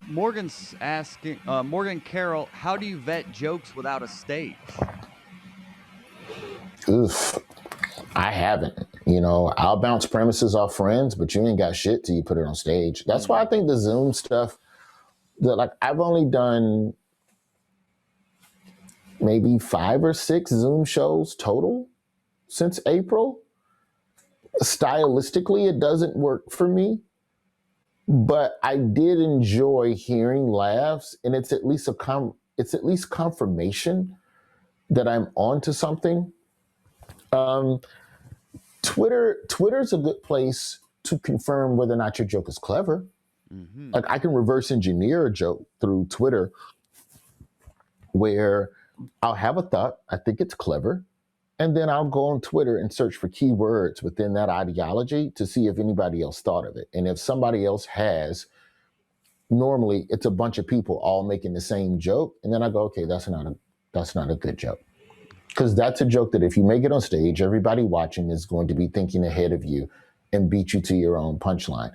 Morgan's asking, Morgan Carroll, how do you vet jokes without a stage? Oof. I haven't. I'll bounce premises off friends, but you ain't got shit till you put it on stage. That's why I think the Zoom stuff, like I've only done maybe 5 or 6 Zoom shows total since April. Stylistically, it doesn't work for me, but I did enjoy hearing laughs, and it's at least it's at least confirmation that I'm onto something. Um, Twitter's a good place to confirm whether or not your joke is clever. Like I can reverse engineer a joke through Twitter where I'll have a thought, I think it's clever, and then I'll go on Twitter and search for keywords within that ideology to see if anybody else thought of it. And if somebody else has, normally it's a bunch of people all making the same joke. And then I go, okay, that's not a good joke. Because that's a joke that if you make it on stage, everybody watching is going to be thinking ahead of you and beat you to your own punchline.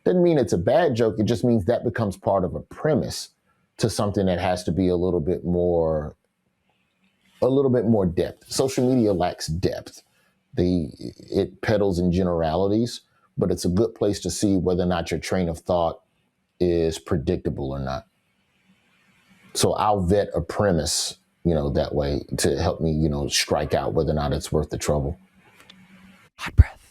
Doesn't mean it's a bad joke. It just means that becomes part of a premise to something that has to be a little bit more depth. Social media lacks depth. It peddles in generalities, but it's a good place to see whether or not your train of thought is predictable or not. So I'll vet a premise, that way to help me, strike out whether or not it's worth the trouble. Hot breath.